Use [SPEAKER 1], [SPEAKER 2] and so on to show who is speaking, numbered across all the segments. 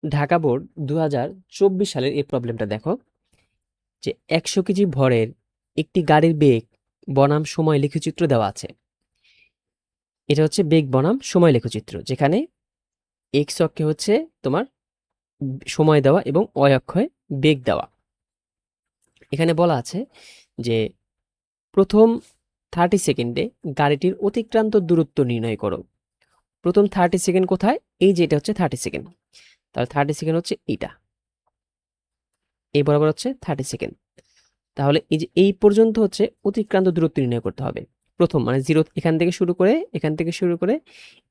[SPEAKER 1] Dhaka board 2024 সালের এই প্রবলেমটা দেখো, যে 100 কেজি ভরের একটি গাড়ির বেগ বনাম সময় লেখচিত্র দেওয়া আছে। এটা হচ্ছে বেগ বনাম সময় লেখচিত্র, যেখানে এক্স অক্ষে হচ্ছে তোমার সময় দেওয়া এবং ওয়াই অক্ষে বেগ দেওয়া। এখানে বলা আছে যে প্রথম 30 সেকেন্ডে গাড়িটির অতিক্রান্ত দূরত্ব নির্ণয় করো। প্রথম 30 সেকেন্ড কোথায়? এই যে এটা হচ্ছে 30 সেকেন্ড, তাহলে 30 সেকেন্ড হচ্ছে এইটা, এই বরাবর হচ্ছে 30 সেকেন্ড। তাহলে এই যে এই পর্যন্ত হচ্ছে অতিক্রান্ত দূরত্ব নির্ণয় করতে হবে। প্রথম মানে জিরো, এখান থেকে শুরু করে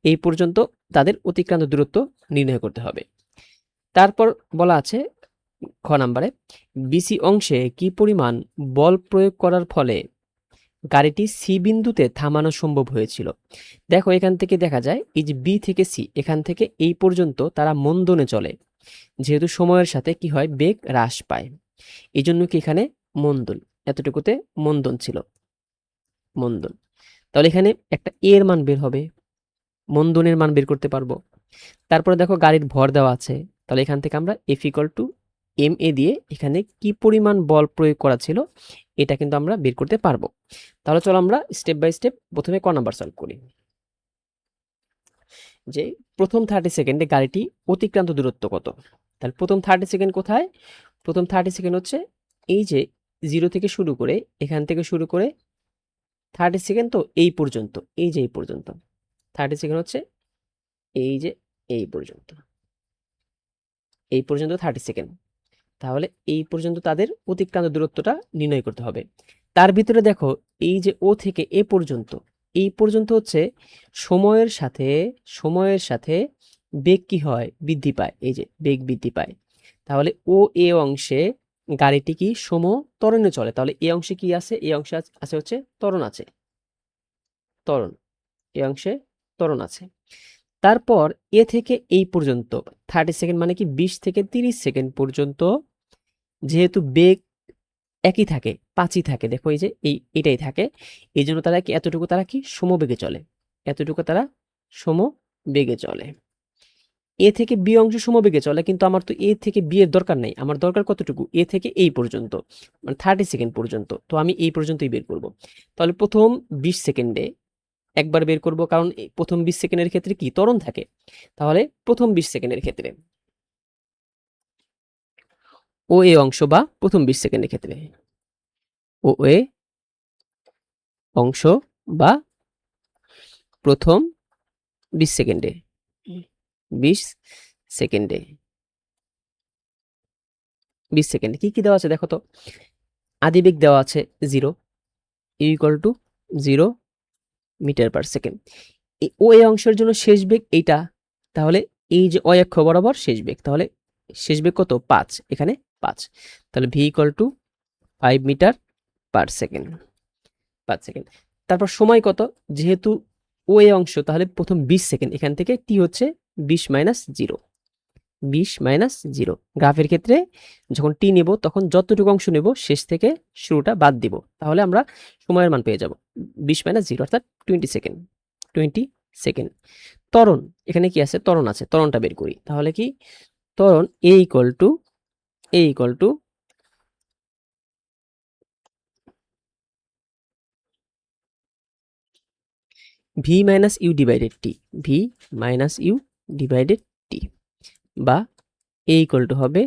[SPEAKER 1] এই পর্যন্ত তাদের অতিক্রান্ত দূরত্ব নির্ণয় করতে হবে। তারপর বলা আছে খ নাম্বারে, বিসি অংশে কি পরিমাণ বল প্রয়োগ করার ফলে গাড়িটি সি বিন্দুতে থামানো সম্ভব হয়েছিল। দেখো এখান থেকে দেখা যায় এই যে বি থেকে সি, এখান থেকে এই পর্যন্ত তারা মন্দনে চলে, যেহেতু সময়ের সাথে কি হয়, বেগ হ্রাস পায়, এই জন্য কি এখানে মন্দন, এতটুকুতে মন্দন ছিল, মন্দন। তাহলে এখানে একটা এর মান বের হবে, মন্দনের মান বের করতে পারবো। তারপরে দেখো গাড়ির ভর দেওয়া আছে, তাহলে এখান থেকে আমরা F equal to M A দিয়ে এখানে কি পরিমাণ বল প্রয়োগ করা ছিল এটা কিন্তু আমরা বের করতে পারবো। তাহলে চলো আমরা স্টেপ বাই স্টেপ প্রথমে ক নাম্বার সলভ করি। যে প্রথম 30 সেকেন্ডে গাড়িটি অতিক্রান্ত দূরত্ব কত? তাহলে প্রথম 30 সেকেন্ড কোথায়? প্রথম 30 সেকেন্ড হচ্ছে এই যে জিরো থেকে শুরু করে, এখান থেকে শুরু করে 30 সেকেন্ড, তো এই পর্যন্ত, এই যে এই পর্যন্ত 30 সেকেন্ড হচ্ছে এই যে এই পর্যন্ত, এই পর্যন্ত 30 সেকেন্ড। তাহলে এই পর্যন্ত তাদের অতিক্রান্ত দূরত্বটা নির্ণয় করতে হবে। তার ভিতরে দেখো এই যে ও থেকে এ পর্যন্ত, এই পর্যন্ত হচ্ছে সময়ের সাথে বেগ কি হয়, বৃদ্ধি পায়, এই যে বেগ বৃদ্ধি পায়। তাহলে ও এ অংশে গাড়িটি কি ত্বরণে চলে, তাহলে এই অংশে কি আছে, এই অংশে আছে হচ্ছে ত্বরণ আছে, ত্বরণ, এই অংশে ত্বরণ আছে। তারপর এ থেকে এই পর্যন্ত 30 সেকেন্ড মানে কি 20 থেকে 30 সেকেন্ড পর্যন্ত যেহেতু বেগ একই থাকে, পাঁচই থাকে, দেখো এই যে এটাই থাকে, এই জন্য তারা কি এতটুকু তারা কি সমবেগে চলে, এতটুকু তারা সমবেগে চলে। এ থেকে বি অংশ সমবেগে চলে, কিন্তু আমার তো এ থেকে বি এর দরকার নাই, আমার দরকার কতটুকু, এ থেকে এই পর্যন্ত, মানে 30 সেকেন্ড পর্যন্ত, তো আমি এই পর্যন্তই বের করব। তাহলে প্রথম 20 সেকেন্ডে একবার বের করব, কারণ প্রথম 20 সেকেন্ডের ক্ষেত্রে কি ত্বরণ থাকে। তাহলে প্রথম 20 সেকেন্ডের ক্ষেত্রে ও এ অংশ বা প্রথম 20 সেকেন্ডের ক্ষেত্রে ও এ অংশ বা প্রথম 20 সেকেন্ডে, 20 সেকেন্ডে, 20 সেকেন্ডে কি কি দেওয়া আছে দেখো তো। আদিবেগ দেওয়া আছে 0, equal to 0 metre per second. ও এই অংশের জন্য শেষ বেগ এইটা, তাহলে এই যে অয় অক্ষ বরাবর শেষ বেগ, তাহলে শেষ বেগ কত, 5, এখানে 5, তাহলে v equal to 5 metre per second, 5 second. তারপর সময় কত, যেহেতু ও এ অংশ, তাহলে প্রথম 20 সেকেন্ড, এখান থেকে টি হচ্ছে 20 মাইনাস 0, 20 মাইনাস 0। গ্রাফের ক্ষেত্রে যখন টি নেব তখন যতটুকু অংশ নেব শেষ থেকে শুরুটা বাদ দিব, তাহলে আমরা সময়ের মান পেয়ে যাব 20 মাইনাস 0 অর্থাৎ 20 সেকেন্ড, 20 সেকেন্ড। ত্বরণ, এখানে কি আছে, ত্বরণ আছে, ত্বরণটা বের করি। তাহলে কি ত্বরণ a equal to v minus u divided t, v minus u divided t, বা এ ইকুয়াল টু হবে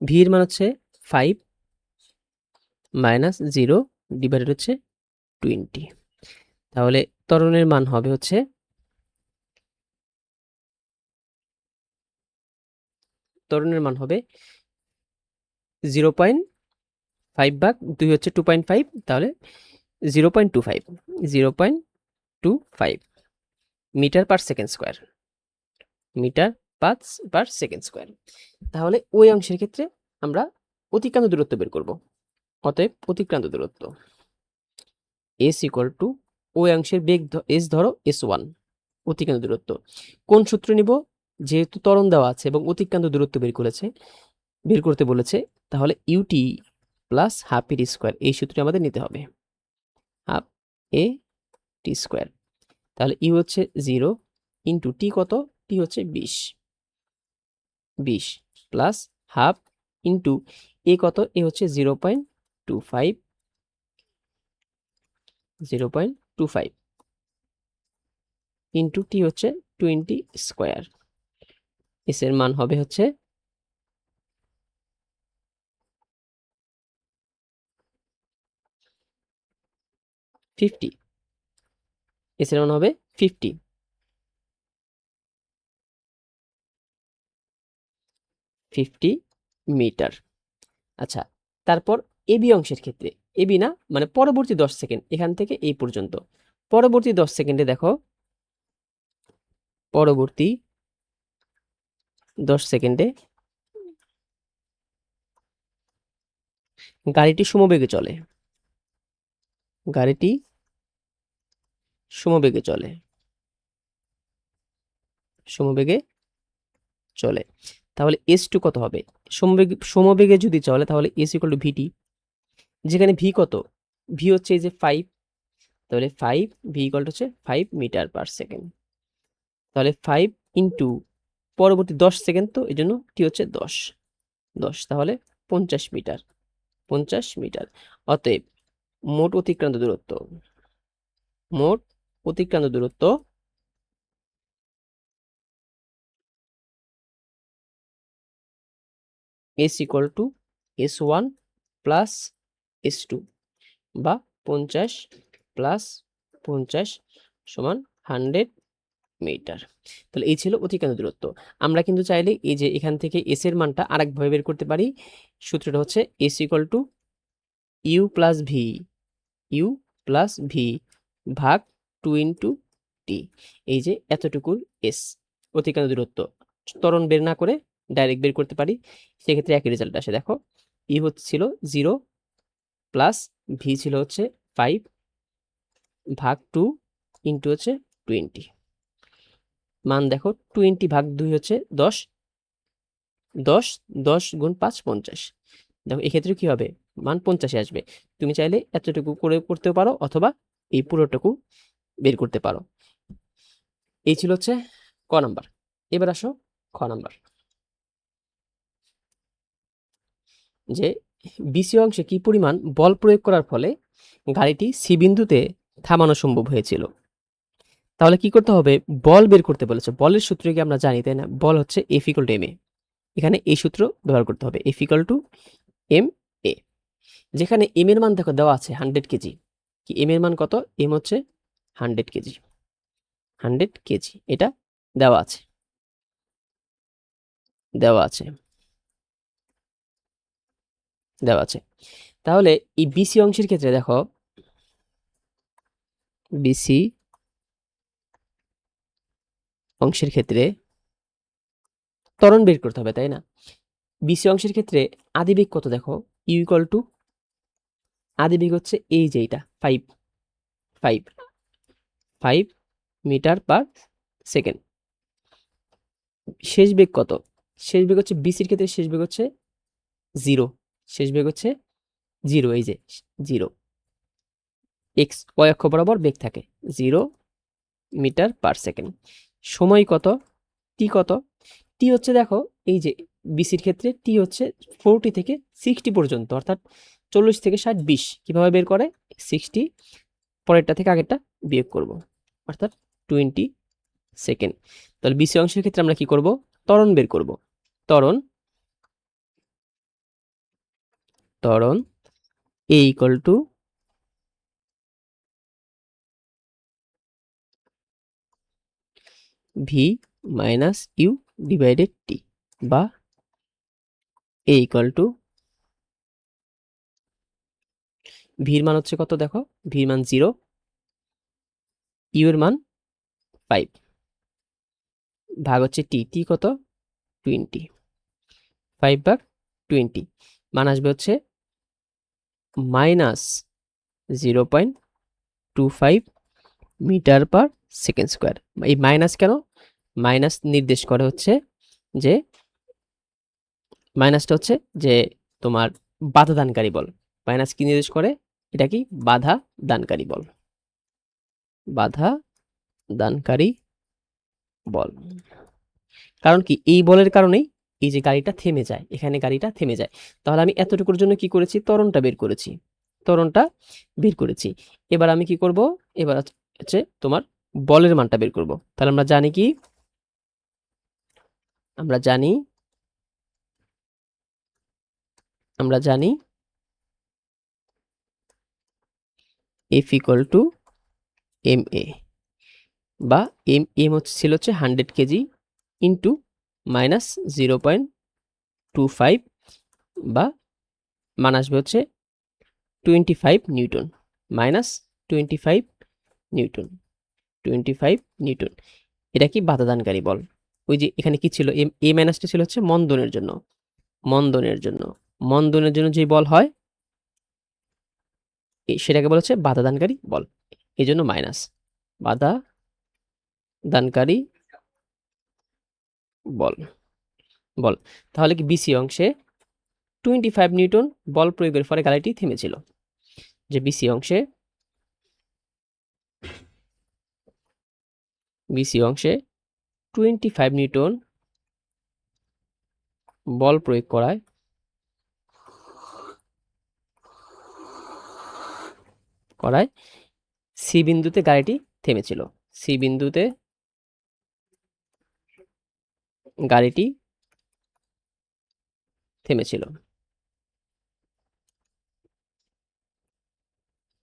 [SPEAKER 1] ভি এর মান হচ্ছে 5 মাইনাস 0 ডিভাইডেড হচ্ছে 20। তাহলে ত্বরণের মান হবে হচ্ছে, ত্বরণের মান হবে 0.5 ভাগ 2 হচ্ছে 2.5, তাহলে 0.25, 0.25 metre per second square, metre per second square. তাহলে ওই অংশের ক্ষেত্রে আমরা অতিক্রান্ত দূরত্ব বের করব। অতএব অতিক্রান্ত দূরত্ব এস ইকুয়াল টু ওই অংশের বেগ এস ধরো S1, অতিক্রান্ত দূরত্ব কোন সূত্র নিব, যেহেতু ত্বরণ দেওয়া আছে এবং অতিক্রান্ত দূরত্ব বের করতে বলেছে, তাহলে ইউটি প্লাস হাফ এর স্কোয়ার, এই সূত্রটি আমাদের নিতে হবে। হাফ এ টি স্কোয়ার। তাহলে ইউ হচ্ছে 0 ইন্টু টি কত, টি হচ্ছে 20 প্লাস হাফ ইন্টু এ কত, এ হচ্ছে 0.25 ইন্টু টি হচ্ছে 20 স্কোয়ার। এস এর মান হবে হচ্ছে 50। এস এর মান হবে 50 মিটার। আচ্ছা, তারপর এবি অংশের ক্ষেত্রে, এবি না মানে পরবর্তী 10 সেকেন্ড এখান থেকে এই পর্যন্ত, পরবর্তী 10 সেকেন্ডে দেখো, পরবর্তী 10 সেকেন্ডে গাড়িটি সমবেগে চলে, গাড়িটি সমবেগে চলে, সমবেগে চলে। তাহলে এস টু কত হবে? সমবেগে যদি চলে তাহলে এস ইকুয়াল টু ভিটি, যেখানে ভি কত, ভি হচ্ছে এই যে 5, তাহলে 5 ভি ইকুয়াল টু হচ্ছে 5 মিটার পার সেকেন্ড। তাহলে 5 ইন্টু পরবর্তী 10 সেকেন্ড, তো এই জন্য টি হচ্ছে 10, তাহলে 50 মিটার, 50 মিটার। অতএব মোট অতিক্রান্ত দূরত্ব, মোট অতিক্রান্ত দূরত্ব S equal two S1 plus S2 বা 50 প্লাস 50 সমান 100 মিটার। তাহলে এই ছিল অতিক্রান্ত দূরত্ব। আমরা কিন্তু চাইলে এই যে এখান থেকে এস এর মানটা আরেকভাবে বের করতে পারি। সূত্রটা হচ্ছে s equal to u plus v, u plus v ভাগ 2 ইন্টু টি। এই যে এতটুকুর এস অতিক্রান্ত দূরত্ব, ত্বরণ বের না করে ডাইরেক্ট বের করতে পারি, সেক্ষেত্রে একই রেজাল্ট আসে। দেখো ই হচ্ছিল 0 প্লাস ভি ছিল হচ্ছে 5 ভাগ 2 ইন্টু হচ্ছে 20। মান দেখো 20 ভাগ 2 হচ্ছে 10, 10 10 গুণ 5 50। দেখো এক্ষেত্রে কি হবে, মান 50 আসবে। তুমি চাইলে এতটুকু করে করতেও পারো অথবা এই পুরোটুকু বের করতে পারো। এই ছিল হচ্ছে ক নাম্বার। এবার আসো খ নাম্বার, যে বিসি অংশে কি পরিমাণ বল প্রয়োগ করার ফলে গাড়িটি সি বিন্দুতে থামানো সম্ভব হয়েছিল। তাহলে কি করতে হবে, বল বের করতে বলেছে। বলের সূত্র কি আমরা জানি, তাই না? বল হচ্ছে F equal to M A. এখানে এই সূত্র ব্যবহার করতে হবে, F equal to M A. যেখানে এম এর মান দেখো দেওয়া আছে 100 কেজি, কি এম এর মান কত, এম হচ্ছে 100 কেজি, 100 কেজি এটা দেওয়া আছে, দেওয়া আছে, দেওয়া আছে। তাহলে এই বিসি অংশের ক্ষেত্রে দেখো, বিসি অংশের ক্ষেত্রে ত্বরণ বের করতে হবে, তাই না? বিসি অংশের ক্ষেত্রে আদিবেগ কত দেখো, ইউ ইকুয়াল টু আদিবেগ হচ্ছে এই যে এটা 5 5 5 মিটার পার সেকেন্ড। শেষ বেগ কত, শেষ বেগ হচ্ছে বিসির ক্ষেত্রে শেষ বেগ হচ্ছে 0, শেষ বেগ হচ্ছে 0, এই যে 0, এক্স ওয়াই অক্ষ বরাবর বেগ থাকে 0 মিটার পার সেকেন্ড। সময় কত, টি কত, টি হচ্ছে দেখো এই যে বিসির ক্ষেত্রে টি হচ্ছে 40 থেকে 60 পর্যন্ত, অর্থাৎ 40 থেকে 60 20 কিভাবে বের করে, 60 পরেরটা থেকে আগেরটা বিয়োগ করব, অর্থাৎ 20 সেকেন্ড। তাহলে বিসি অংশের ক্ষেত্রে আমরা কি করব, ত্বরণ বের করব। ত্বরণ, ত্বরণ a equal to v minus u divided t, বা এ ইকুয়াল টু ভির মান হচ্ছে কত দেখো, ভির মান 0, ইউ এর মান 5 ভাগ হচ্ছে টি, টি কত 20, 5 ভাগ 20, মান আসবে হচ্ছে minus 0.25 metre per second square. এই মাইনাস কেন, মাইনাস নির্দেশ করে হচ্ছে যে, মাইনাসটা হচ্ছে যে তোমার বাধা দানকারী বল। মাইনাস কি নির্দেশ করে, এটা কি বাধা দানকারী বল। বাধা দানকারী বল। কারণ কি, এই বলের কারণেই এই যে গাড়িটা থেমে যায়, এখানে গাড়িটা থেমে যায়। তাহলে আমি এতটুকুর জন্য কি করেছি, ত্বরণটা বের করেছি, ত্বরণটা বের করেছি। এবার আমি কি করব, এবার হচ্ছে তোমার বলের মানটা বের করব। তাহলে আমরা জানি কি, আমরা জানি F equal to M A, বা এম ছিল হচ্ছে 100 কেজি ইন্টু মাইনাস 0.25, বা মান আসবে হচ্ছে 25 নিউটন, মাইনাস 25 নিউটন, 25 নিউটন। এটা কি বাধাদানকারী বল। ওই যে এখানে কি ছিল, এ মাইনাসটা ছিল হচ্ছে মন্দনের জন্য, মন্দনের জন্য, মন্দনের জন্য যে বল হয় সেটাকে বলা হচ্ছে বাধাদানকারী বল, এই জন্য মাইনাস বাধা দানকারী বল। বল তাহলে কি বিসি অংশে 25 নিউটন বল প্রয়োগের ফলে গাড়িটি থেমেছিল। যে বিসি অংশে 25 নিউটন বল প্রয়োগ করায় সি বিন্দুতে গাড়িটি থেমেছিল, সি বিন্দুতে গাড়িটি থেমেছিল,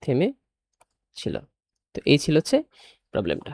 [SPEAKER 1] থেমেছিল। তো এই ছিল হচ্ছে প্রবলেমটা।